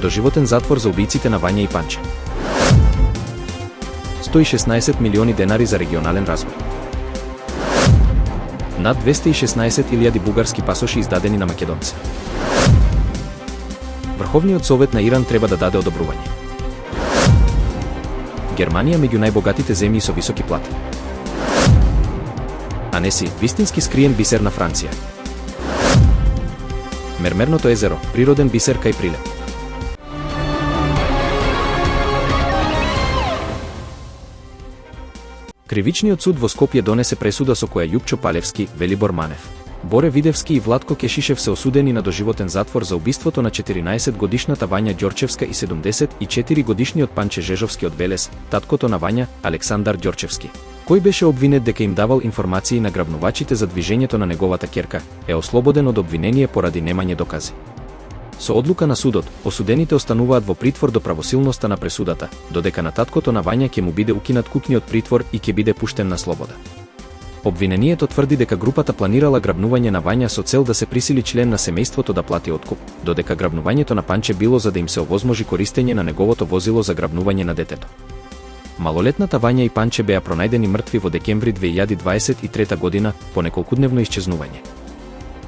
доживотен затвор за убијците на Вања и Панче. 116 милиони денари за регионален развој. Над 216.000 бугарски пасоши издадени на македонци. Врховниот совет на Иран треба да даде одобрување. Германија меѓу најбогатите земји со високи плати. Анеси, вистински скриен бисер на Франција. Мермерното езеро, природен бисер кај Прилеп. Кривичниот суд во Скопје донесе пресуда со која Јупчо Палевски, Велибор Манев, Боре Видевски и Владко Кешишев се осудени на доживотен затвор за убиството на 14-годишната Вања Ѓорчевска и 74-годишниот Панче Жежовски од Велес, таткото на Вања, Александар Ѓорчевски, кој беше обвинет дека им давал информации на грабнувачите за движењето на неговата ќерка, е ослободен од обвинение поради немање докази. Со одлука на судот, осудените остануваат во притвор до правосилноста на пресудата, додека на таткото на Вања ќе му биде укинат кукниот притвор и ќе биде пуштен на слобода. Обвинението тврди дека групата планирала грабнување на Вања со цел да се присили член на семејството да плати откуп, додека грабнувањето на Панче било за да им се овозможи користење на неговото возило за грабнување на детето. Малолетната Вања и Панче беа пронајдени мртви во декември 2023 година по неколкудневно исчезнување.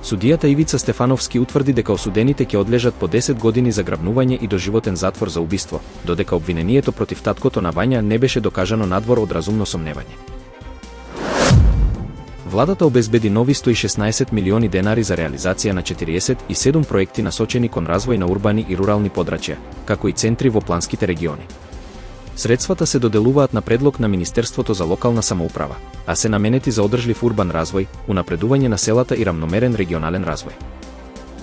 Судијата Ивица Стефановски утврди дека осудените ќе одлежат по 10 години за грабнување и доживотен затвор за убиство, додека обвинението против таткото на Вања не беше докажано надвор од разумно сомневање. Владата обезбеди нови 116 милиони денари за реализација на 47 проекти насочени кон развој на урбани и рурални подрачја, како и центри во планските региони. Средствата се доделуваат на предлог на Министерството за локална самоуправа, а се наменети за одржлив урбан развој, унапредување на селата и рамномерен регионален развој.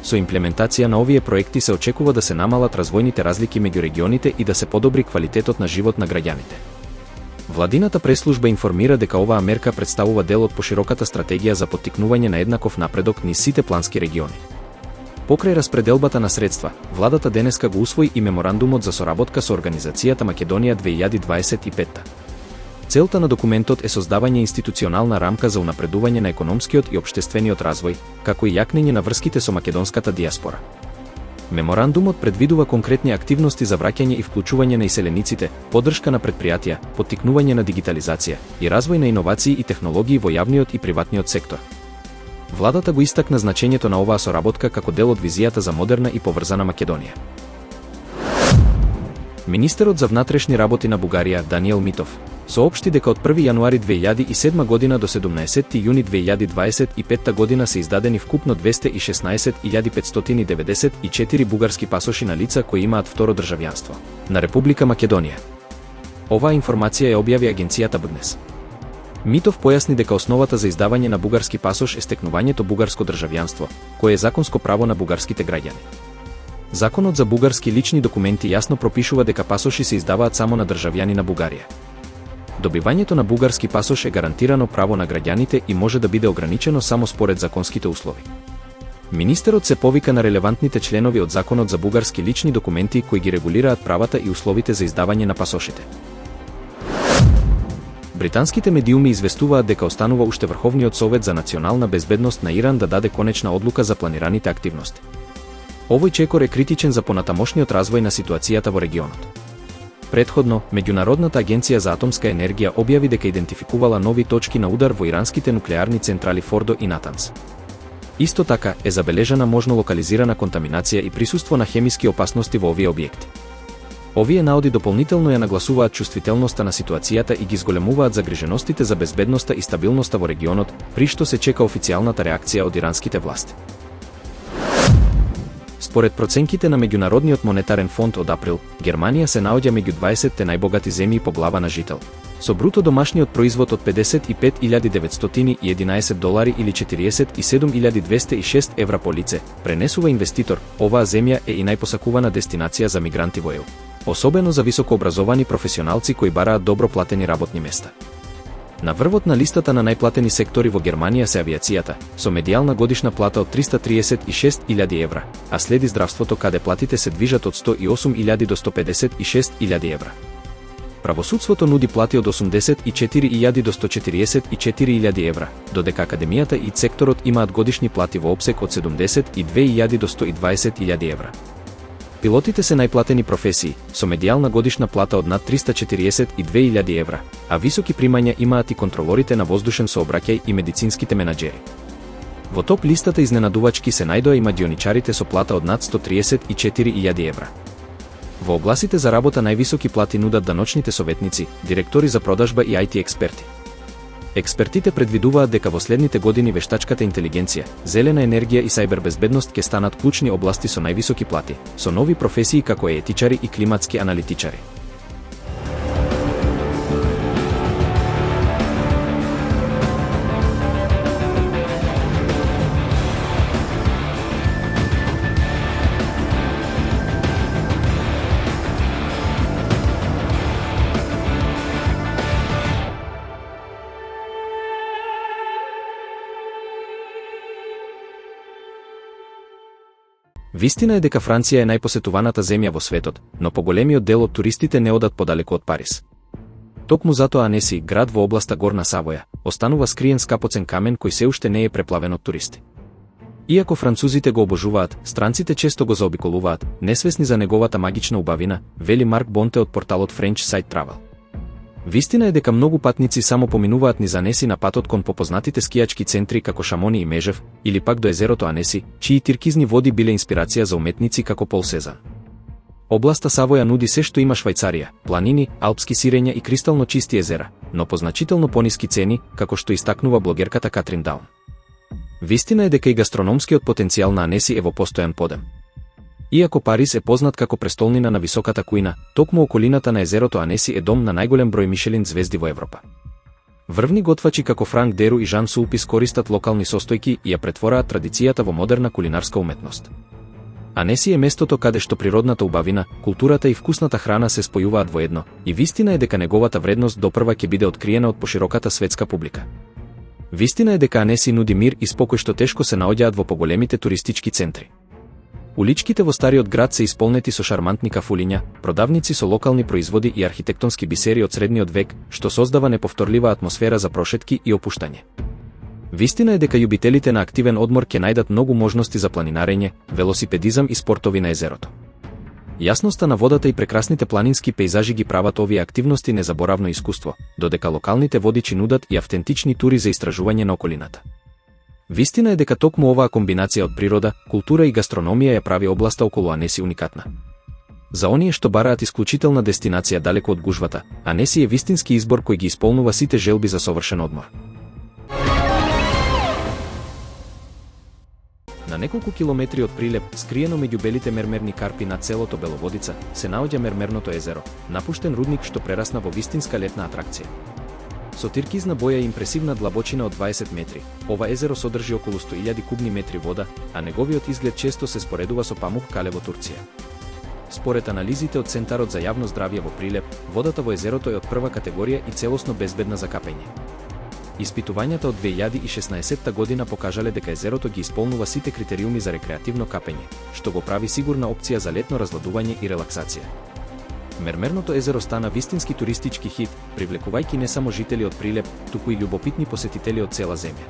Со имплементација на овие проекти се очекува да се намалат развојните разлики меѓу регионите и да се подобри квалитетот на живот на граѓаните. Владината преслужба информира дека оваа мерка представува дел од пошироката стратегија за поттикнување на еднаков напредок низ сите плански региони. Покрај распределбата на средства, владата денеска го усвои и меморандумот за соработка со Организацијата Македонија 2025. Целта на документот е создавање институционална рамка за унапредување на економскиот и општествениот развој, како и јакнење на врските со македонската диаспора. Меморандумот предвидува конкретни активности за враќање и вклучување на иселениците, поддршка на претпријатија, поттикнување на дигитализација и развој на иновации и технологии во јавниот и приватниот сектор. Владата го истакна значењето на оваа соработка како дел од визијата за модерна и поврзана Македонија. Министерот за внатрешни работи на Бугарија, Даниел Митов, соопшти дека од 1 јануари 2007 година до 17 јуни 2025 година се издадени вкупно 216.594 бугарски пасоши на лица кои имаат второ државјанство на Република Македонија. Оваа информација ја објави агенцијата БНЕС. Митов појасни дека основата за издавање на бугарски пасош е стекнувањето бугарско државјанство, кое е законско право на бугарските граѓани. Законот за бугарски лични документи јасно пропишува дека пасоши се издаваат само на државјани на Бугарија. Добивањето на бугарски пасош е гарантирано право на граѓаните и може да биде ограничено само според законските услови. Министерот се повика на релевантните членови од Законот за бугарски лични документи кои ги регулираат правата и условите за издавање на пасошите. Британските медиуми известуваат дека останува уште Врховниот совет за национална безбедност на Иран да даде конечна одлука за планираните активности. Овој чекор е критичен за понатамошниот развој на ситуацијата во регионот. Предходно, Меѓународната агенција за атомска енергија објави дека идентификувала нови точки на удар во иранските нуклеарни централи Фордо и Натанс. Исто така е забележана можно локализирана контаминација и присуство на хемиски опасности во овие објекти. Овие наоди дополнително ја нагласуваат чувствителноста на ситуацијата и ги зголемуваат загриженостите за безбедноста и стабилноста во регионот, при што се чека официјалната реакција од иранските власти. Според проценките на Меѓународниот монетарен фонд од април, Германија се наоѓа меѓу 20 најбогати земји по глава на жител, со бруто домашниот производ од $55.911 или 47.206 евра по лице, пренесува инвеститор. Оваа земја е и најпосакувана дестинација за мигранти во ЕУ, особено за високообразовани професионалци кои бараат добро платени работни места. На врвот на листата на најплатени сектори во Германија се авиацијата, со медијална годишна плата од 336.000 евра, а следи здравството каде платите се движат од 108.000 до 156.000 евра. Правосудството нуди плати од 84.000 до 144.000 евра, додека академијата и секторот имаат годишни плати во опсек од 72.000 до 120.000 евра. Пилотите се најплатени професии, со медијална годишна плата од над 342.000 евра, а високи примања имаат и контролорите на воздушен сообраќај и медицинските менаџери. Во топ листата изненадувачки се најдоа и мадионичарите со плата од над 134.000 евра. Во огласите за работа највисоки плати нудат даночните советници, директори за продажба и IT експерти. Експертите предвидуваат дека во следните години вештачката интелигенција, зелена енергија и сајбербезбедност ќе станат клучни области со највисоки плати, со нови професии како етичари и климатски аналитичари. Вистина е дека Франција е најпосетуваната земја во светот, но поголемиот дел од туристите не одат подалеку од Париз. Токму затоа Анеси, град во областа Горна Савоја, останува скриен скапоцен камен кој се уште не е преплавен од туристи. Иако французите го обожуваат, странците често го заобиколуваат, несвесни за неговата магична убавина, вели Марк Бонте од порталот French Site Travel. Вистина е дека многу патници само поминуваат низ Анеси на патот кон попознатите скијачки центри како Шамони и Межев, или пак до езерото Анеси, чии тиркизни води биле инспирација за уметници како Пол Сезар. Областа Савоја нуди се што има Швајцарија, планини, алпски сирења и кристално чисти езера, но по значително пониски цени, како што истакнува блогерката Катрин Даун. Вистина е дека и гастрономскиот потенцијал на Анеси е во постојан подем. Иако Париз е познат како престолнина на високата кујна, токму околината на езерото Анеси е дом на најголем број Мишелин звезди во Европа. Врвни готвачи како Франк Деру и Жан Сулпис користат локални состојки и ја претвораат традицијата во модерна кулинарска уметност. Анеси е местото каде што природната убавина, културата и вкусната храна се спојуваат во едно, и вистина е дека неговата вредност допрва ќе биде откриена од пошироката светска публика. Вистина е дека Анеси нуди мир и спокој што тешко се наоѓаат во поголемите туристички центри. Уличките во стариот град се исполнети со шармантни кафулиња, продавници со локални производи и архитектонски бисери од средниот век, што создава неповторлива атмосфера за прошетки и опуштање. Вистина е дека љубителите на активен одмор ќе најдат многу можности за планинарење, велосипедизам и спортови на езерото. Јасноста на водата и прекрасните планински пејзажи ги прават овие активности незаборавно искуство, додека локалните водичи нудат и автентични тури за истражување на околината. Вистина е дека токму оваа комбинација од природа, култура и гастрономија ја прави областа околу Анеси уникатна. За оние што бараат исклучителна дестинација далеку од гужвата, Анеси е вистински избор кој ги исполнува сите желби за совршен одмор. На неколку километри од Прилеп, скриено меѓу белите мермерни карпи на целото Беловодица, се наоѓа мермерното езеро, напуштен рудник што прерасна во вистинска летна атракција. Со тиркизна боја и импресивна длабочина од 20 метри, ова езеро содржи околу 100.000 кубни метри вода, а неговиот изглед често се споредува со Памук-Кале во Турција. Според анализите од Центарот за јавно здравје во Прилеп, водата во езерото е од прва категорија и целосно безбедна за капење. Испитувањата од 2016 година покажале дека езерото ги исполнува сите критериуми за рекреативно капење, што го прави сигурна опција за летно разладување и релаксација. Мермерното езеро стана вистински туристички хит, привлекувајќи не само жители од Прилеп, туку и љубопитни посетители од цела земја.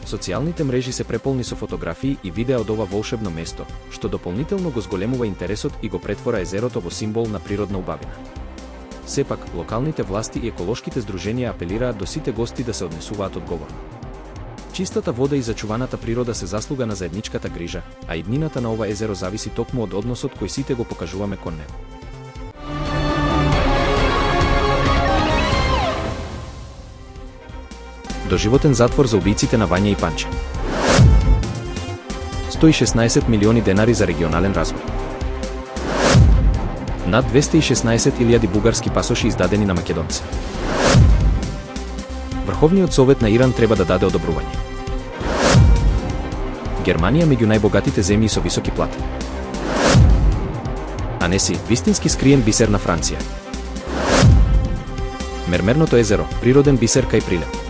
Социјалните мрежи се преполни со фотографии и видеа од ова волшебно место, што дополнително го зголемува интересот и го претвора езерото во символ на природна убавина. Сепак, локалните власти и еколошките здруженија апелираат до сите гости да се однесуваат одговорно. Чистата вода и зачуваната природа се заслуга на заедничката грижа, а иднината на ова езеро зависи токму од односот кој сите го покажуваме кон него. Доживотен затвор за убијците на Вања и Панче. 116 милиони денари за регионален развој. Над 216.000 бугарски пасоши издадени на македонци. Врховниот совет на Иран треба да даде одобрување. Германија меѓу најбогатите земји со високи плати. Анеси, вистински скриен бисер на Франција. Мермерното езеро, природен бисер кај Прилеп.